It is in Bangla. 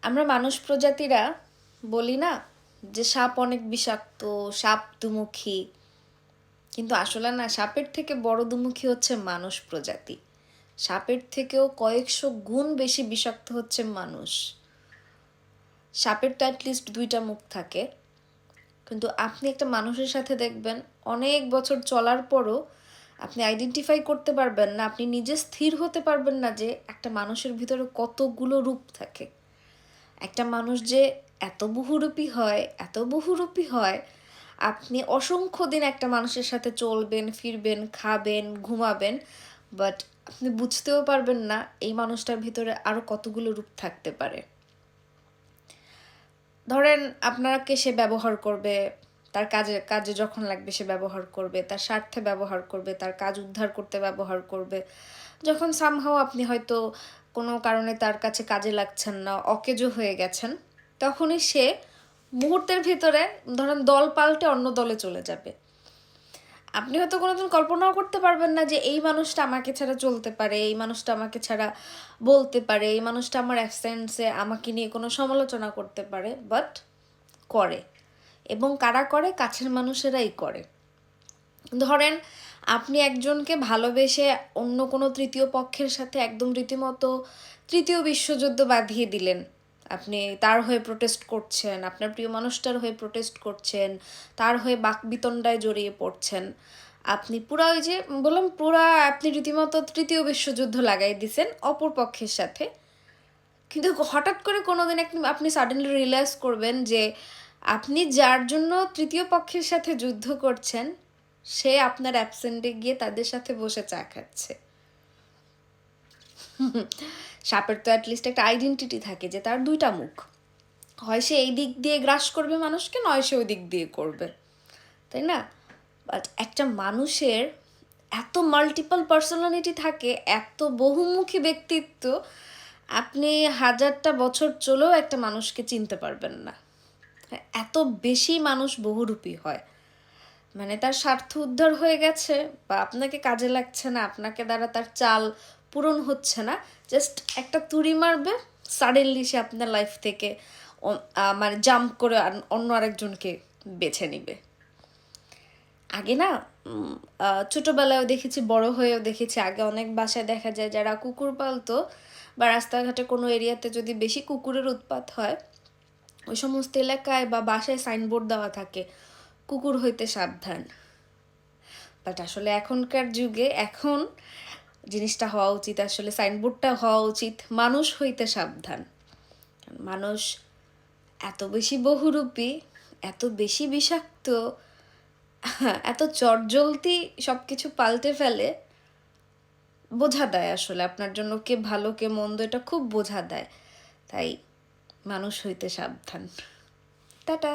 আমরা মানুষ প্রজাতিরা বলি না যে সাপ অনেক বিষাক্ত, সাপ দুমুখী, কিন্তু আসলে না, সাপের থেকে বড় দুমুখী হচ্ছে মানুষ প্রজাতি। সাপের থেকেও কয়েকশো গুণ বেশি বিষাক্ত হচ্ছে মানুষ। সাপের তো অ্যাটলিস্ট দুইটা মুখ থাকে, কিন্তু আপনি একটা মানুষের সাথে দেখবেন অনেক বছর চলার পরও আপনি আইডেন্টিফাই করতে পারবেন না, আপনি নিজে স্থির হতে পারবেন না যে একটা মানুষের ভিতরে কতগুলো রূপ থাকে। একটা মানুষ যে এত বহুরূপী হয়, এত বহুরূপী হয়, আপনি অসংখ্য দিন একটা মানুষের সাথে চলবেন, ফিরবেন, খাবেন, ঘুমাবেন, বাট আপনি বুঝতেও পারবেন না এই মানুষটার ভিতরে আরও কতগুলো রূপ থাকতে পারে। ধরেন আপনাকে সে ব্যবহার করবে, তার কাজে কাজে যখন লাগবে সে ব্যবহার করবে, তার স্বার্থে ব্যবহার করবে, তার কাজ উদ্ধার করতে ব্যবহার করবে। যখন সামহাও আপনি হয়তো কোনো কারণে তার কাছে কাজে লাগছেন না, অকেজো হয়ে গেছেন, তখনই সে মুহূর্তের ভিতরে ধরেন দল পাল্টে অন্য দলে চলে যাবে। আপনি হয়তো কোনোদিন কল্পনাও করতে পারবেন না যে এই মানুষটা আমাকে ছাড়া চলতে পারে, এই মানুষটা আমাকে ছাড়া বলতে পারে, এই মানুষটা আমার অ্যাবসেন্সে আমাকে নিয়ে কোনো সমালোচনা করতে পারে, বাট করে। এবং কারা করে? কাছের মানুষেরাই করে। ধরেন আপনি একজনকে ভালোবেসে অন্য কোনো তৃতীয় পক্ষের সাথে একদম রীতিমতো তৃতীয় বিশ্বযুদ্ধ বাঁধিয়ে দিলেন, আপনি তার হয়ে প্রোটেস্ট করছেন, আপনার প্রিয় মানুষটার হয়ে প্রোটেস্ট করছেন, তার হয়ে বাকবিতণ্ডায় জড়িয়ে পড়ছেন, আপনি পুরা ওই যে বললাম, পুরা আপনি রীতিমতো তৃতীয় বিশ্বযুদ্ধ লাগাই দিছেন অপর পক্ষের সাথে। কিন্তু হঠাৎ করে কোনো দিন আপনি সাডেনলি রিয়েলাইজ করবেন যে আপনি যার জন্য তৃতীয় পক্ষের সাথে যুদ্ধ করছেন, সে আপনার অ্যাবসেন্টে গিয়ে তাদের সাথে বসে চা খাচ্ছে। সাপের তো অ্যাটলিস্ট একটা আইডেন্টিটি থাকে যে তার দুইটা মুখ, হয় সে এই দিক দিয়ে গ্রাস করবে মানুষকে, নয় সে ওই দিক দিয়ে করবে, তাই না? বাট একটা মানুষের এত মাল্টিপল পার্সোনালিটি থাকে, এত বহুমুখী ব্যক্তিত্ব, আপনি হাজারটা বছর চলেও একটা মানুষকে চিনতে পারবেন না। এত বেশি মানুষ বহুরূপী হয়। মানে তার স্বার্থ উদ্ধার হয়ে গেছে, বা আপনাকে কাজে লাগছে না, আপনাকে দ্বারা তার চাল পূরণ হচ্ছে না, জাস্ট একটা তুড়ি মারবে, সাডেনলি সে আপনার লাইফ থেকে মানে জাম্প করে অন্য আরেকজনকে বেছে নিবে। আগে না ছোটোবেলায়ও দেখেছি, বড় হয়েও দেখেছি, আগে অনেক বাসায় দেখা যায় যারা কুকুর পালতো বা রাস্তাঘাটে কোনো এরিয়াতে যদি বেশি কুকুরের উৎপাত হয়, ওই সমস্ত এলাকায় বা বাসায় সাইনবোর্ড দেওয়া থাকে, কুকুর হইতে সাবধান। বাট আসলে এখনকার যুগে এখন জিনিসটা হওয়া উচিত, আসলে সাইনবোর্ডটা হওয়া উচিত মানুষ হইতে সাবধান। মানুষ এত বেশি বহুরূপী, এত বেশি বিষাক্ত, এত চটজলদি সব কিছু পাল্টে ফেলে, বোঝা দেয় আসলে আপনার জন্য কে ভালো কে মন্দ, এটা খুব বোঝা দেয়। তাই মানুষ হইতে সাবধান। টাটা।